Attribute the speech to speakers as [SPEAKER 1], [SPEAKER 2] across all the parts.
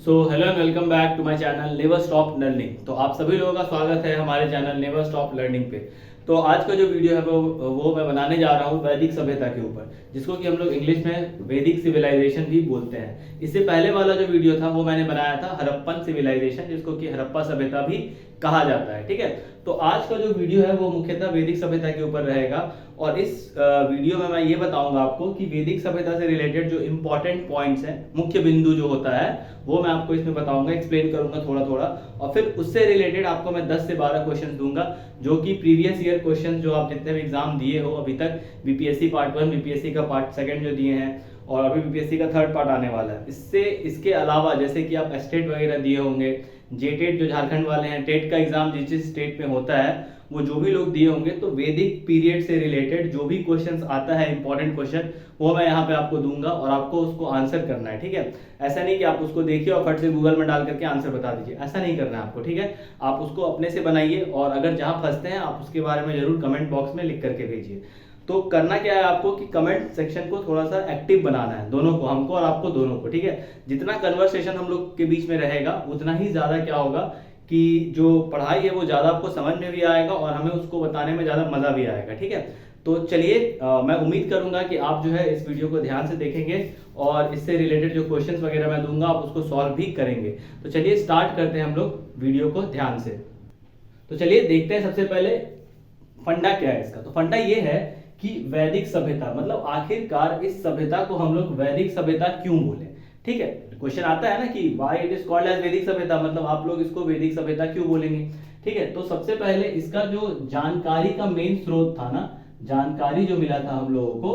[SPEAKER 1] So hello and welcome back to my channel never stop learning. तो आप सभी लोगों का स्वागत है हमारे चैनल नेवर स्टॉप लर्निंग पे। तो आज का जो वीडियो है वो मैं बनाने जा रहा हूँ वैदिक सभ्यता के ऊपर, जिसको कि हम लोग इंग्लिश में वैदिक सिविलाइजेशन भी बोलते हैं। इससे पहले वाला जो वीडियो था वो मैंने बनाया था हड़प्पन सिविलाइजेशन, जिसको कि हड़प्पा सभ्यता भी कहा जाता है। ठीक है, तो आज का जो वीडियो है वो मुख्यतः वैदिक सभ्यता के ऊपर रहेगा और इस वीडियो में मैं ये बताऊंगा आपको कि वैदिक सभ्यता से रिलेटेड जो इंपॉर्टेंट पॉइंट्स हैं, मुख्य बिंदु जो होता है वो मैं आपको इसमें बताऊंगा, एक्सप्लेन करूंगा थोड़ा थोड़ा, और फिर उससे रिलेटेड आपको मैं 10 से 12 क्वेश्चन दूंगा जो कि प्रीवियस ईयर क्वेश्चन जो आप जितने भी एग्जाम दिए हो अभी तक, बीपीएससी पार्ट 1, बीपीएससी का पार्ट 2 जो दिए हैं और अभी बीपीएससी का 3rd पार्ट आने वाला है। इसके अलावा जैसे कि आप स्टेट वगैरह दिए होंगे, जेटेट जो झारखंड वाले हैं, टेट का एग्जाम जिस जिस स्टेट में होता है वो जो भी लोग दिए होंगे, तो वैदिक पीरियड से रिलेटेड जो भी क्वेश्चंस आता है इंपॉर्टेंट क्वेश्चन, वो मैं यहाँ पे आपको दूंगा और आपको उसको आंसर करना है। ठीक है, ऐसा नहीं कि आप उसको देखिए और फट से गूगल में डाल करके आंसर बता दीजिए, ऐसा नहीं करना है आपको। ठीक है, आप उसको अपने से बनाइए और अगर जहाँ फंसते हैं आप उसके बारे में जरूर कमेंट बॉक्स में लिख करके भेजिए। तो करना क्या है आपको कि कमेंट सेक्शन को थोड़ा सा एक्टिव बनाना है, दोनों को, हमको और आपको दोनों को। ठीक है, जितना कन्वर्सेशन हम लोग के बीच में रहेगा उतना ही ज्यादा क्या होगा कि जो पढ़ाई है वो ज़्यादा आपको समझ में भी आएगा और हमें उसको बताने में ज़्यादा मज़ा भी आएगा। ठीक है, तो चलिए मैं उम्मीद करूंगा कि आप जो है इस वीडियो को ध्यान से देखेंगे और इससे रिलेटेड जो क्वेश्चंस वगैरह मैं दूंगा आप उसको सॉल्व भी करेंगे। तो चलिए स्टार्ट करते हैं हम लोग वीडियो को ध्यान से। तो चलिए देखते हैं सबसे पहले फंडा क्या है इसका। तो फंडा ये है कि वैदिक सभ्यता मतलब आखिरकार इस सभ्यता को हम लोग वैदिक सभ्यता क्यों बोले। ठीक है, क्वेश्चन आता है ना कि why it is called as वैदिक सभ्यता, मतलब आप लोग इसको वैदिक सभ्यता क्यों बोलेंगे। ठीक है, तो सबसे पहले इसका जो जानकारी का मेन स्रोत था ना, जानकारी जो मिला था हम लोगों को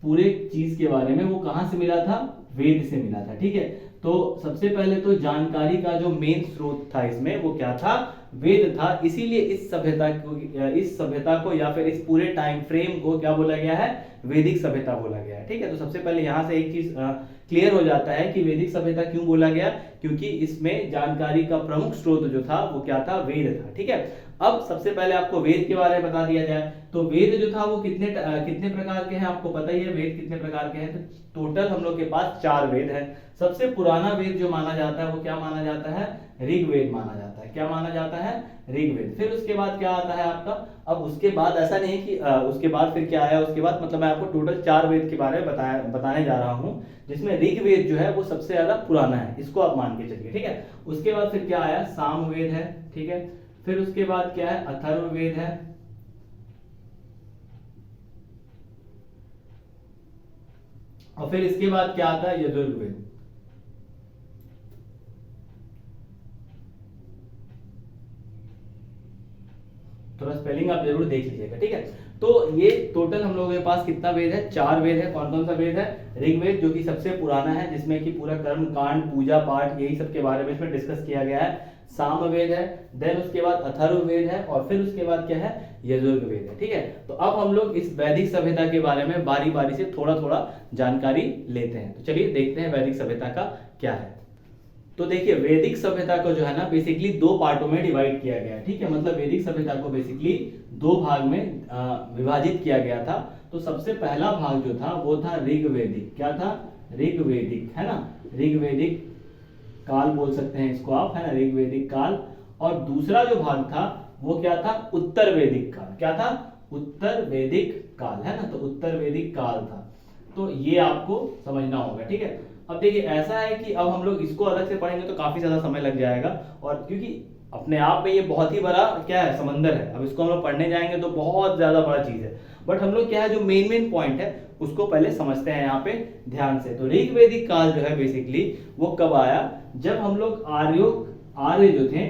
[SPEAKER 1] पूरे चीज के बारे में, वो कहां से मिला था? वेद से मिला था। ठीक है, तो सबसे पहले तो जानकारी का जो मेन स्रोत था इसमें वो क्या था? वेद था। इसीलिए इस सभ्यता को या फिर इस पूरे टाइम फ्रेम को क्या बोला गया है? वैदिक सभ्यता बोला गया है। ठीक है, तो सबसे पहले यहां से एक चीज क्लियर हो जाता है कि वैदिक सभ्यता क्यों बोला गया, क्योंकि इसमें जानकारी का प्रमुख स्रोत जो था वो क्या था? वेद था। ठीक है, अब सबसे पहले आपको वेद के बारे में बता दिया जाए तो वेद जो था वो कितने प्रकार के हैं आपको पता ही है। वेद कितने प्रकार के हैं? तो टोटल हम लोग के पास 4 वेद हैं। सबसे पुराना वेद जो माना जाता है वो क्या माना जाता है? ऋग्वेद माना जाता है। क्या माना जाता है? ऋग्वेद। फिर उसके बाद क्या आता है आपका? अब उसके बाद ऐसा नहीं है कि उसके बाद फिर क्या आया उसके बाद, मतलब मैं आपको टोटल 4 वेद के बारे में बताने जा रहा हूँ, जिसमें ऋग्वेद जो है वो सबसे ज्यादा पुराना है, इसको आप मान के चलिए। ठीक है, उसके बाद फिर क्या आया? सामवेद है। ठीक है, फिर उसके बाद क्या है? अथर्ववेद है। और फिर इसके बाद क्या आता है? यजुर्वेद। थोड़ा स्पेलिंग आप जरूर देख लीजिएगा। ठीक है, तो ये टोटल हम लोगों के पास कितना वेद है? 4 वेद है। कौन कौन सा वेद है? ऋग्वेद जो कि सबसे पुराना है, जिसमें कि पूरा कर्म कांड, पूजा पाठ, यही सब के बारे में इसमें डिस्कस किया गया है। सामवेद है, देन उसके बाद अथर्ववेद है और फिर उसके बाद क्या है? यजुर्वेद है। ठीक है, तो अब हम लोग इस वैदिक सभ्यता के बारे में बारी बारी से थोड़ा थोड़ा जानकारी लेते हैं। तो चलिए देखते हैं वैदिक सभ्यता का क्या है। तो देखिए वैदिक सभ्यता को जो है ना बेसिकली 2 पार्टों में डिवाइड किया गया है। ठीक है, मतलब वैदिक सभ्यता को बेसिकली 2 भाग में विभाजित किया गया था। तो सबसे पहला भाग जो था वो था ऋग्वेदिक। क्या था? ऋग्वेदिक, है ना, ऋग्वेदिक काल बोल सकते हैं इसको आप, है ना, ऋग्वेदिक काल। और दूसरा जो भाग था वो क्या था? उत्तर वैदिक काल। क्या था? उत्तर वैदिक काल, है ना, तो उत्तर वैदिक काल था। तो ये आपको समझना होगा। ठीक है, अब देखिए ऐसा है कि अब हम लोग इसको अलग से पढ़ेंगे तो काफी ज्यादा समय लग जाएगा, और क्योंकि अपने आप में ये बहुत ही बड़ा क्या है? समंदर है। अब इसको हम लोग पढ़ने जाएंगे तो बहुत ज्यादा बड़ा चीज है, बट हम लोग क्या है जो मेन पॉइंट है उसको पहले समझते हैं यहाँ पे ध्यान से। तो ऋग्वेदिक काल जो है बेसिकली वो कब आया? जब हम लोग आर्य जो थे,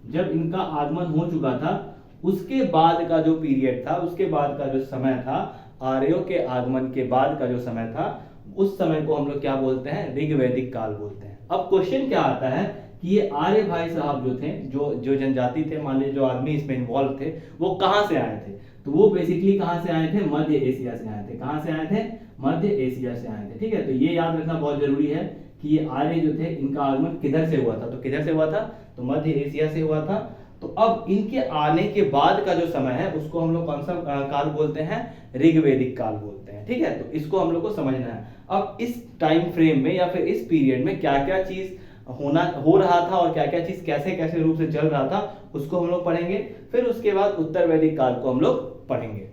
[SPEAKER 1] जब इनका आगमन हो चुका था उसके बाद का जो पीरियड था, उसके बाद का जो समय था, आर्यों के आगमन के बाद का जो समय था, उस समय को हम लोग क्या बोलते हैं? ऋग्वैदिक काल बोलते हैं। अब क्वेश्चन क्या आता है कि ये आर्य भाई साहब जो थे, जो जनजाति थे, मान लीजिए जो आदमी इसमें इन्वॉल्व थे, वो कहां से आए थे? तो वो बेसिकली कहां से आए थे? मध्य एशिया से आए थे। कहां से आए थे? मध्य एशिया से आए थे। ठीक है, तो ये याद रखना बहुत जरूरी है कि ये आर्य जो थे इनका आगमन किधर से हुआ था? तो किधर से हुआ था? तो मध्य एशिया से हुआ था। तो अब इनके आने के बाद का जो समय है उसको हम लोग कौन सा काल बोलते हैं? ऋग्वैदिक काल बोलते हैं। ठीक है, तो इसको हम लोग को समझना है। अब इस टाइम फ्रेम में या फिर इस पीरियड में क्या क्या चीज हो रहा था और क्या क्या चीज कैसे कैसे रूप से चल रहा था उसको हम लोग पढ़ेंगे। फिर उसके बाद उत्तर वैदिक काल को हम लोग पढ़ेंगे।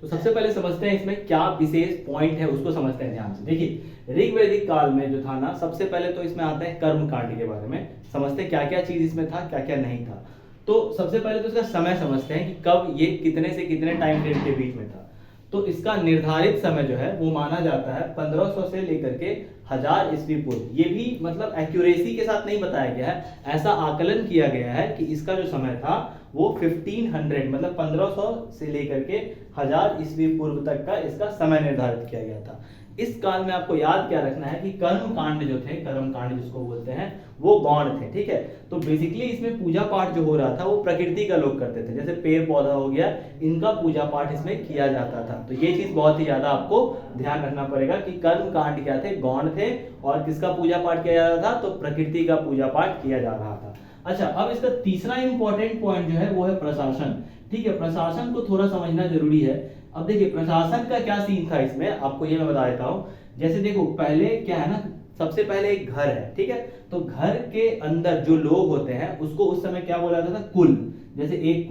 [SPEAKER 1] तो सबसे पहले समझते हैं इसमें क्या विशेष पॉइंट है, उसको समझते हैं ध्यान से। देखिए ऋग्वैदिक काल में जो था ना, सबसे पहले तो इसमें आता है कर्म कांड के बारे में, समझते हैं क्या क्या चीज इसमें था, क्या क्या नहीं था। तो सबसे पहले तो इसका समय समझते हैं कि कब ये कितने से कितने टाइम फ्रेम के बीच में था। तो इसका निर्धारित समय जो है वो माना जाता है 1500 से लेकर के 1000 ईस्वी पूर्व। ये भी मतलब एक्यूरेसी के साथ नहीं बताया गया है, ऐसा आकलन किया गया है कि इसका जो समय था वो 1500 मतलब 1500 से लेकर के 1000 ईस्वी पूर्व तक का इसका समय निर्धारित किया गया था। इस काल में आपको याद क्या रखना है कि कर्म कांड जो थे, कर्म कांड जिसको बोलते हैं, वो गौण थे, ठीक है। तो बेसिकली इसमें पूजा पाठ जो हो रहा था वो प्रकृति का लोग करते थे, जैसे पेड़ पौधा हो गया, इनका पूजा पाठ इसमें किया जाता था। तो ये चीज बहुत ही ज्यादा आपको ध्यान रखना पड़ेगा कि कर्म कांड क्या थे, गौण थे, और किसका पूजा पाठ किया जा रहा था, तो प्रकृति का पूजा पाठ किया जा रहा था। अच्छा, अब इसका तीसरा इंपॉर्टेंट पॉइंट जो है वो है प्रशासन, ठीक है। प्रशासन को थोड़ा समझना जरूरी है। अब देखिए प्रशासन का क्या सीन था इसमें, आपको ये मैं बता देता हूँ। जैसे देखो पहले क्या है ना, सबसे पहले एक घर है, ठीक है। तो घर के अंदर जो लोग होते हैं उसको उस समय क्या बोला जाता था, कुल। जैसे एक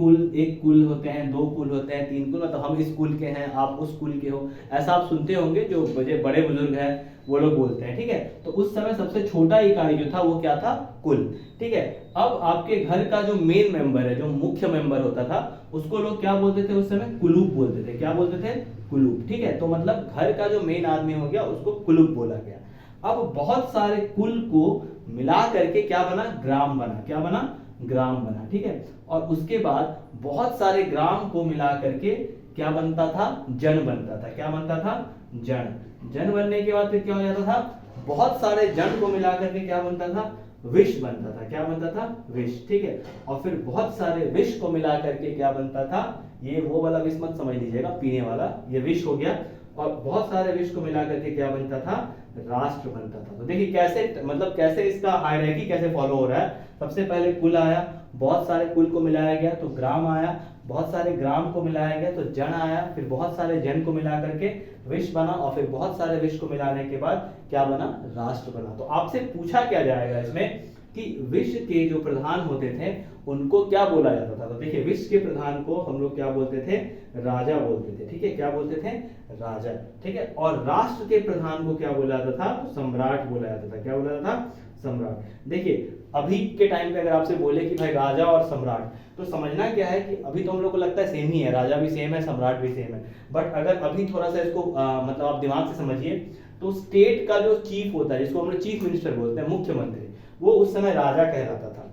[SPEAKER 1] कुल होते हैं, 2 कुल होते हैं, 3 कुल, मतलब हम इस कुल के हैं, आप उस कुल के हो, ऐसा आप सुनते होंगे, जो बड़े बुजुर्ग हैं वो लोग बोलते हैं, ठीक है। तो उस समय सबसे छोटा इकाई जो था वो क्या था, कुल, ठीक है। अब आपके घर का जो मेन मेंबर है, जो मुख्य मेंबर होता था, उसको लोग क्या बोलते थे उस समय, कुलूप बोलते थे। क्या बोलते थे, कुलूप, ठीक है। तो मतलब घर का जो मेन आदमी हो गया उसको कुलूप बोला गया। अब बहुत सारे कुल को मिला करके क्या बना, ग्राम बना। क्या बना, ग्राम बना, ठीक है। और उसके बाद बहुत सारे ग्राम को मिला करके क्या बनता था, जन बनता था। क्या बनता था, जन। जन बनने के बाद फिर क्या हो जाता था, बहुत सारे जन को मिला करके क्या बनता था, विष बनता था। क्या बनता था, विष, ठीक है। और फिर बहुत सारे विष को मिला करके क्या बनता था, ये वो वाला विष मत समझ लीजिएगा, पीने वाला, ये विष हो गया। और बहुत सारे विष को मिला करके क्या बनता था, राष्ट्र बनता था। तो देखिए कैसे, मतलब कैसे इसका हायरार्की कैसे फॉलो हो रहा है। सबसे पहले कुल आया, बहुत सारे कुल को मिलाया गया तो ग्राम आया, बहुत सारे ग्राम को मिलाया गया तो जन आया, फिर बहुत सारे जन को मिला करके विश्व बना, और फिर बहुत सारे विश्व को मिलाने के बाद क्या बना, राष्ट्र बना। तो आपसे पूछा क्या जाएगा इसमें कि विश्व के जो प्रधान होते थे उनको क्या बोला जाता था। तो देखिए विश्व के प्रधान को हम लोग क्या बोलते थे, राजा बोलते थे, ठीक है। क्या बोलते थे, राजा, ठीक है। और राष्ट्र के प्रधान को क्या बोला जाता था, तो सम्राट बोला जाता था। क्या बोला जाता था, सम्राट। देखिए अभी के टाइम पे अगर आपसे बोले कि भाई राजा और सम्राट, तो समझना क्या है कि अभी तो हम लोग को लगता है सेम ही है, राजा भी सेम है, सम्राट भी सेम है। बट अगर अभी थोड़ा सा इसको मतलब आप दिमाग से समझिए, तो स्टेट का जो चीफ होता है, जिसको हम लोग चीफ मिनिस्टर बोलते हैं, मुख्यमंत्री, वो उस समय राजा कहलाता था।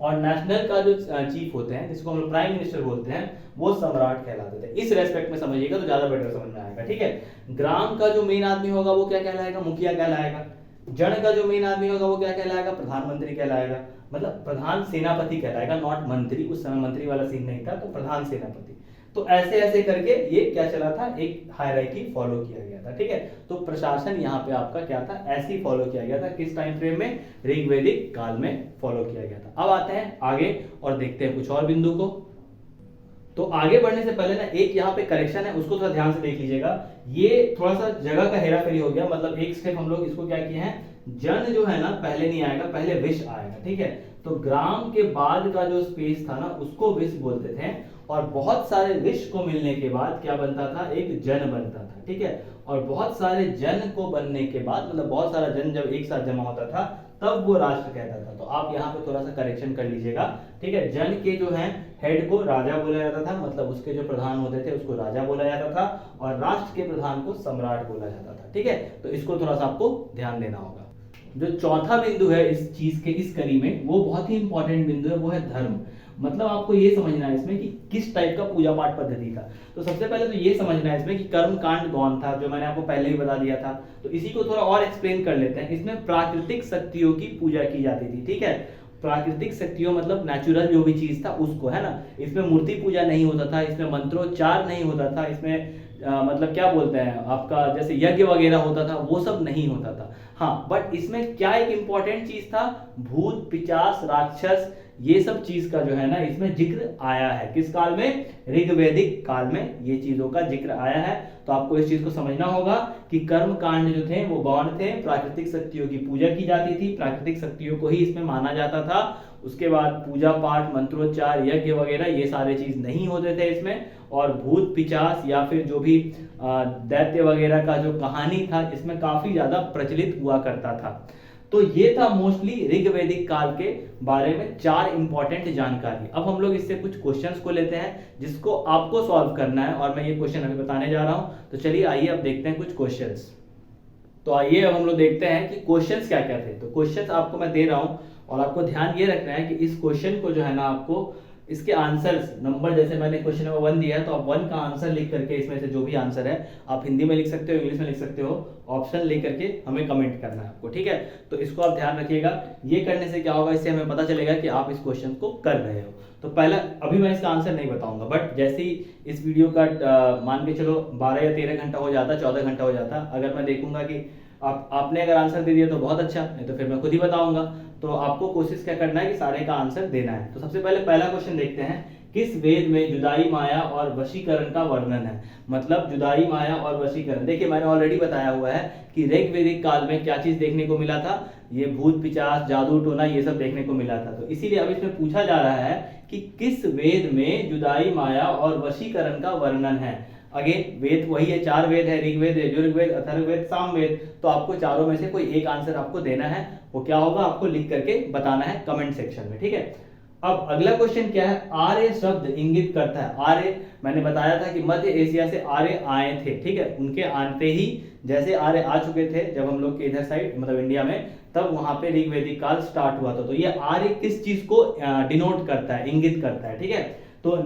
[SPEAKER 1] और नेशनल का जो चीफ होते हैं, जिसको हम लोग प्राइम मिनिस्टर बोलते हैं, वो सम्राट कहलाते थे। इस रेस्पेक्ट में समझिएगा तो ज्यादा बेटर समझ में आएगा, ठीक है। ग्राम का जो मेन आदमी होगा वो क्या कहलाएगा, मुखिया कहलाएगा। जन का जो मेन आदमी होगा वो क्या कहलाएगा, प्रधानमंत्री कहलाएगा। मतलब प्रधान सेनापति कहलाएगा, नॉट मंत्री। उस समय मंत्री वाला सीन नहीं था, तो प्रधान सेनापति। तो ऐसे ऐसे करके ये क्या चला था, एक हायरार्की फॉलो किया गया था, ठीक है। तो प्रशासन यहाँ पे आपका क्या था, ऐसे ही फॉलो किया गया था। किस टाइम फ्रेम में, ऋग्वैदिक काल में फॉलो किया गया था। अब आते हैं आगे और देखते हैं कुछ और बिंदु को। तो आगे बढ़ने से पहले ना एक यहाँ पे करेक्शन है, उसको थोड़ा ध्यान से देख लीजिएगा। ये थोड़ा सा जगह का हेरा फेरी हो गया, मतलब एक स्टेप हम लोग इसको क्या किए हैं, जन जो है ना पहले नहीं आएगा, पहले विष आएगा, ठीक है। तो ग्राम के बाद का जो स्पेस था ना उसको विष बोलते थे, और बहुत सारे विष को मिलने के बाद क्या बनता था, एक जन बनता था, ठीक है। और बहुत सारे जन को बनने के बाद, मतलब बहुत सारा जन जब एक साथ जमा होता था तब वो राष्ट्र कहता था। तो आप यहाँ पे थोड़ा सा करेक्शन कर लीजिएगा, ठीक है। जन के जो है हेड को राजा बोला जाता था, मतलब उसके जो प्रधान होते थे उसको राजा बोला जाता था, और राष्ट्र के प्रधान को सम्राट बोला जाता था, ठीक है। तो इसको थोड़ा सा आपको ध्यान देना होगा। जो चौथा बिंदु है इस चीज के, इस कड़ी में, वो बहुत ही इंपॉर्टेंट बिंदु है, वो है धर्म। मतलब आपको ये समझना है इसमें कि किस टाइप का पूजा पाठ पद्धति था। तो सबसे पहले तो ये समझना है इसमें कि कर्म कांड गौण था, जो मैंने आपको पहले ही बता दिया था। तो इसी को थोड़ा और एक्सप्लेन कर लेते हैं। इसमें प्राकृतिक शक्तियों की पूजा की जाती थी, ठीक है। प्राकृतिक शक्तियों मतलब नेचुरल जो भी चीज था उसको, है ना। इसमें मूर्ति पूजा नहीं होता था, इसमें मंत्रोच्चार नहीं होता था, इसमें मतलब क्या बोलते हैं आपका, जैसे यज्ञ वगैरह होता था, वो सब नहीं होता था। हाँ, बट इसमें क्या एक इंपॉर्टेंट चीज था, भूत पिशाच राक्षस ये सब चीज का जो है ना इसमें जिक्र आया है। किस काल में? ऋग्वैदिक काल में ये चीजों का जिक्र आया है। तो आपको इस चीज को समझना होगा कि कर्म कांड जो थे वो गौण थे, प्राकृतिक शक्तियों की पूजा की जाती थी, प्राकृतिक शक्तियों को ही इसमें माना जाता था। उसके बाद पूजा पाठ, मंत्रोच्चार, यज्ञ वगैरह ये सारे चीज नहीं होते थे इसमें। और भूत पिचास या फिर जो भी दैत्य वगैरह का जो कहानी था इसमें काफी ज्यादा प्रचलित हुआ करता था। तो ये था मोस्टली ऋग्वैदिक काल के बारे में 4 इंपॉर्टेंट जानकारी। अब हम लोग इससे कुछ क्वेश्चंस को लेते हैं जिसको आपको सॉल्व करना है, और मैं ये क्वेश्चन अभी बताने जा रहा हूं। तो चलिए आइए अब देखते हैं कुछ क्वेश्चंस। तो आइए अब हम लोग देखते हैं कि क्वेश्चंस क्या क्या थे। तो क्वेश्चंस आपको मैं दे रहा हूं और आपको ध्यान ये रखना है कि इस क्वेश्चन को जो है ना आपको इसके आंसर्स नंबर, जैसे मैंने क्वेश्चन नंबर 1 दिया है तो आप 1 का आंसर लिख करके इसमें से जो भी आंसर है आप हिंदी में लिख सकते हो, इंग्लिश में लिख सकते हो, ऑप्शन लिख करके हमें कमेंट करना है आपको, ठीक है। तो इसको आप ध्यान रखिएगा। ये करने से क्या होगा, इससे हमें पता चलेगा कि आप इस क्वेश्चन को कर रहे हो। तो पहला, अभी मैं इसका आंसर नहीं बताऊंगा, बट जैसे ही इस वीडियो का मान के चलो 12 या 13 घंटा हो जाता, 14 घंटा हो जाता, अगर मैं देखूंगा कि आपने अगर आंसर दे दिया तो बहुत अच्छा, नहीं तो फिर मैं खुद ही बताऊंगा। तो आपको कोशिश क्या करना है कि सारे का आंसर देना है। तो सबसे पहले पहला क्वेश्चन देखते हैं, किस वेद में जुदाई, माया और वशीकरण का वर्णन है? मतलब जुदाई, माया और वशीकरण, देखिए मैंने ऑलरेडी बताया हुआ है कि ऋग्वैदिक काल में क्या चीज देखने को मिला था, ये भूत पिचास, जादू टोना, ये सब देखने को मिला था। तो इसीलिए अब इसमें पूछा जा रहा है कि किस वेद में जुदाई, माया और वशीकरण का वर्णन है। अगेन वेद वही है, 4 वेद है, ऋग्वेद, यजुर्वेद, अथर्ववेद, सामवेद। तो आपको चारों में से कोई एक आंसर आपको देना है। वो क्या होगा आपको लिख करके बताना है कमेंट सेक्शन में, ठीक है। अब अगला क्वेश्चन क्या है, आर्य शब्द इंगित करता है। आर्य, मैंने बताया था कि मध्य एशिया से आर्य आए थे, ठीक है। उनके आते ही जैसे आर्य आ चुके थे जब हम लोग के इधर साइड मतलब इंडिया में, तब वहां पे ऋग्वैदिक काल स्टार्ट हुआ था। तो ये आर्य किस चीज को डिनोट करता है, इंगित करता है, ठीक है। तो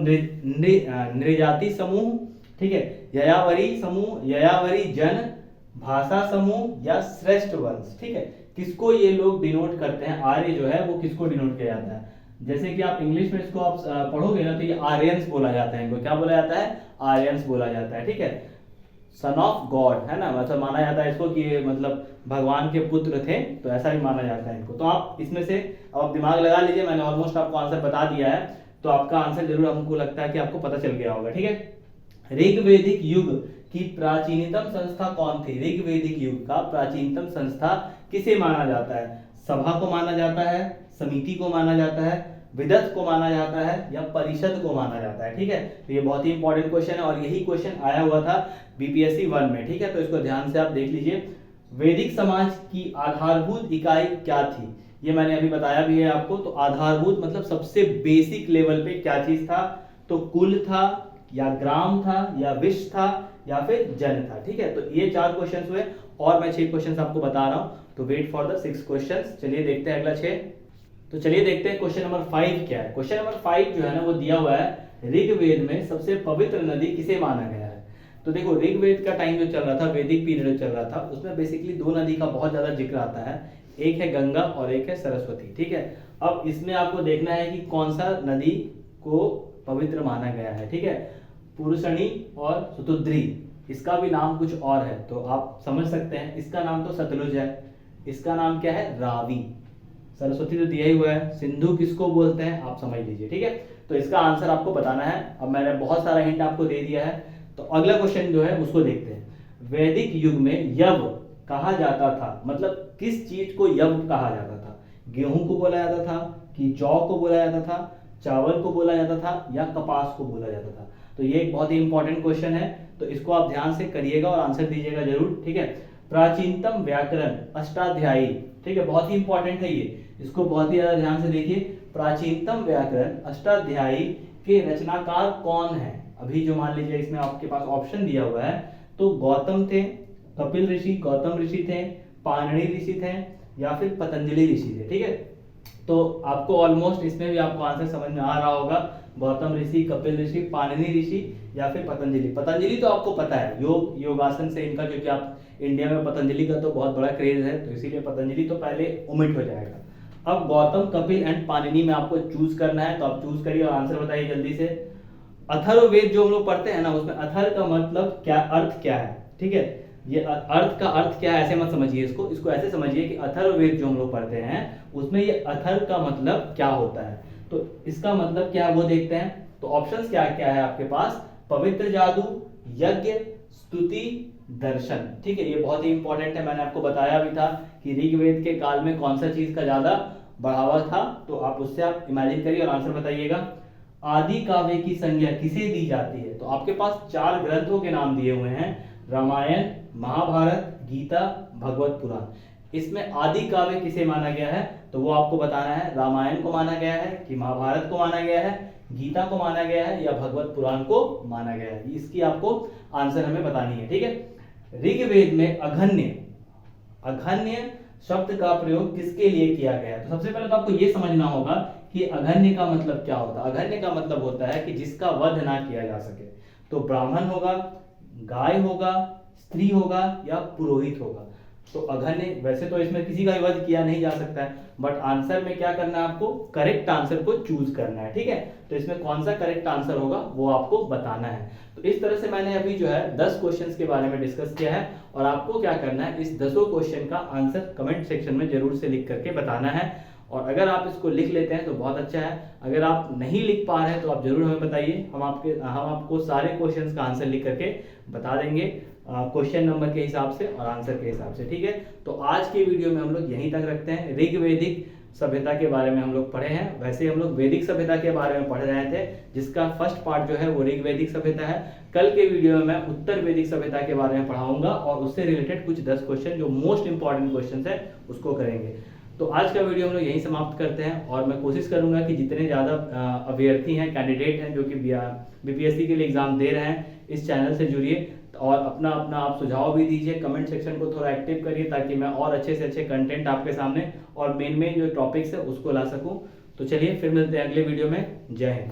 [SPEAKER 1] नृजाति समूह, ठीक है, ययावरी समूह, ययावरी जन, भाषा समूह या श्रेष्ठ वंश, ठीक है। किसको ये लोग डिनोट करते हैं, आर्य जो है वो किसको डिनोट किया जाता है? जैसे कि आप इंग्लिश में इसको आप पढ़ोगे ना तो ये आर्यंस बोला जाता है, इनको क्या बोला जाता है? आर्यंस बोला जाता है, ठीक है। सन ऑफ गॉड है ना, मतलब माना जाता है इसको कि ये मतलब भगवान के पुत्र थे, तो ऐसा भी माना जाता है इनको। तो आप इसमें से अब आप दिमाग लगा लीजिए, मैंने ऑलमोस्ट आपको आंसर बता दिया है, तो आपका आंसर जरूर हमको लगता है कि आपको पता चल गया होगा, ठीक है। ऋग्वैदिक युग की प्राचीनतम संस्था कौन थी? ऋग्वैदिक युग का प्राचीनतम संस्था किसे माना जाता है? सभा को माना जाता है, समिति को माना जाता है, विदत को माना जाता है, या परिषद को माना जाता है, ठीक है। तो ये बहुत ही इंपॉर्टेंट क्वेश्चन है और यही क्वेश्चन आया हुआ था बीपीएससी 1 में, ठीक है। तो इसको ध्यान से आप देख लीजिए। वैदिक समाज की आधारभूत इकाई क्या थी? ये मैंने अभी बताया भी है आपको। तो आधारभूत मतलब सबसे बेसिक लेवल पे क्या चीज था? तो कुल था, या ग्राम था, या विश्व था, या फिर जन था, ठीक है। तो ये 4 क्वेश्चंस हुए और मैं 6 क्वेश्चंस आपको बता रहा हूं, तो वेट फॉर द 6 क्वेश्चंस। चलिए देखते हैं अगला 6। तो चलिए देखते हैं क्वेश्चन नंबर 5 क्या है। क्वेश्चन नंबर 5 जो है ना वो दिया हुआ है, ऋग्वेद में सबसे पवित्र नदी किसे माना गया है? तो देखो ऋग्वेद का टाइम जो चल रहा था, वैदिक पीरियड चल रहा था, उसमें बेसिकली 2 नदी का बहुत ज्यादा जिक्र आता है, एक है गंगा और एक है सरस्वती, ठीक है। अब इसमें आपको देखना है कि कौन सा नदी को पवित्र माना गया है, ठीक है। पुरुषणी और सुतुद्री, इसका भी नाम कुछ और है, तो आप समझ सकते हैं। इसका नाम तो सतलुज है, इसका नाम क्या है? रावी। सरस्वती तो दिया ही हुआ है, सिंधु किसको बोलते हैं आप समझ लीजिए, ठीक है। तो इसका आंसर आपको बताना है। अब मैंने बहुत सारा हिंट आपको दे दिया है, तो अगला क्वेश्चन जो है उसको देखते हैं। वैदिक युग में यव कहा जाता था, मतलब किस चीज को यव कहा जाता था? गेहूं को बोला जाता था, कि जौ को बोला जाता था, चावल को बोला जाता था, या कपास को बोला जाता था? तो ये एक बहुत ही इंपॉर्टेंट क्वेश्चन है, तो इसको आप ध्यान से करिएगा और आंसर दीजिएगा जरूर, ठीक है। प्राचीनतम व्याकरण अष्टाध्यायी, ठीक है, बहुत ही इंपॉर्टेंट है ये, इसको बहुत ही ज्यादा ध्यान से देखिए। प्राचीनतम व्याकरण अष्टाध्यायी के रचनाकार कौन है? अभी जो मान लीजिए इसमें आपके पास ऑप्शन दिया हुआ है, तो गौतम थे, कपिल ऋषि, गौतम ऋषि थे, पाणिनि ऋषि थे, या फिर पतंजलि ऋषि थे, ठीक है। तो आपको ऑलमोस्ट इसमें भी आपको आंसर समझ में आ रहा होगा, गौतम ऋषि, कपिल ऋषि, पाणिनि ऋषि, या फिर पतंजलि। पतंजलि तो आपको पता है, योगासन से इनका, क्योंकि आप इंडिया में पतंजलि का तो बहुत बड़ा क्रेज है, तो इसीलिए पतंजलि तो पहले ओमिट हो जाएगा। अब गौतम, कपिल एंड पाणिनि में आपको चूज करना है, तो आप चूज करिए और आंसर बताइए जल्दी से। अथर्ववेद जो हम लोग पढ़ते हैं ना, उसमें अथर का मतलब क्या, अर्थ क्या है, ठीक है। ये अर्थ का अर्थ क्या है ऐसे मत समझिए इसको ऐसे समझिए कि अथर्ववेद जो हम लोग पढ़ते हैं उसमें ये अथर का मतलब क्या होता है। तो इसका मतलब क्या है वो देखते हैं। तो ऑप्शंस क्या क्या है आपके पास, पवित्र जादू, यज्ञ, स्तुति, दर्शन। ठीक है, ये बहुत ही इंपॉर्टेंट है, मैंने आपको बताया भी था कि ऋग्वेद के काल में कौन सा चीज का ज्यादा बढ़ावा था। तो आप उससे आप इमेजिन करिए और आंसर बताइएगा। आदि काव्य की संज्ञा किसे दी जाती है? तो आपके पास 4 ग्रंथों के नाम दिए हुए हैं, रामायण, महाभारत, गीता, भगवत पुराण। इसमें आदि काव्य किसे माना गया है? तो वो आपको बताना है, रामायण को माना गया है कि महाभारत को माना गया है, गीता को माना गया है या भगवत पुराण को माना गया है। इसकी आपको आंसर हमें बतानी है। ठीक है, ऋग्वेद में अघन्य शब्द का प्रयोग किसके लिए किया गया है? तो सबसे पहले तो आपको यह समझना होगा कि अघन्य का मतलब क्या होता है। अघन्य का मतलब होता है कि जिसका वध ना किया जा सके। तो ब्राह्मण होगा, गाय होगा, स्त्री होगा या पुरोहित होगा। तो अघन्य, वैसे तो इसमें किसी का भी वध किया नहीं जा सकता है, बट आंसर में क्या करना है आपको, करेक्ट आंसर को चूज करना है। ठीक है, तो इसमें कौन सा करेक्ट आंसर होगा वो आपको बताना है। तो इस तरह से मैंने अभी जो है 10 क्वेश्चंस के बारे में डिस्कस किया है और आपको क्या करना है, इस 10 क्वेश्चन का आंसर कमेंट सेक्शन में जरूर से लिख करके बताना है। और अगर आप इसको लिख लेते हैं तो बहुत अच्छा है, अगर आप नहीं लिख पा रहे हैं तो आप जरूर हमें बताइए, हम आपको सारे क्वेश्चंस का आंसर लिख करके बता देंगे, क्वेश्चन नंबर के हिसाब से और आंसर के हिसाब से। ठीक है, तो आज के वीडियो में हम लोग यहीं तक रखते हैं। ऋग्वेदिक सभ्यता के बारे में हम लोग पढ़े हैं, वैसे हम लोग वैदिक सभ्यता के बारे में पढ़ रहे थे, जिसका फर्स्ट पार्ट जो है वो ऋग्वेदिक सभ्यता है। कल के वीडियो में मैं उत्तर वैदिक सभ्यता के बारे में पढ़ाऊंगा और उससे रिलेटेड कुछ 10 क्वेश्चन जो मोस्ट इंपॉर्टेंट क्वेश्चन है उसको करेंगे। तो आज का वीडियो हम लोग यहीं समाप्त करते हैं और मैं कोशिश करूंगा कि जितने ज़्यादा अभ्यर्थी हैं, कैंडिडेट हैं जो कि बीपीएससी के लिए एग्जाम दे रहे हैं, इस चैनल से जुड़िए और अपना अपना आप सुझाव भी दीजिए, कमेंट सेक्शन को थोड़ा एक्टिव करिए ताकि मैं और अच्छे से अच्छे कंटेंट आपके सामने और मेन जो टॉपिक्स है उसको ला सकूं। तो चलिए फिर मिलते हैं अगले वीडियो में। जय हिंद।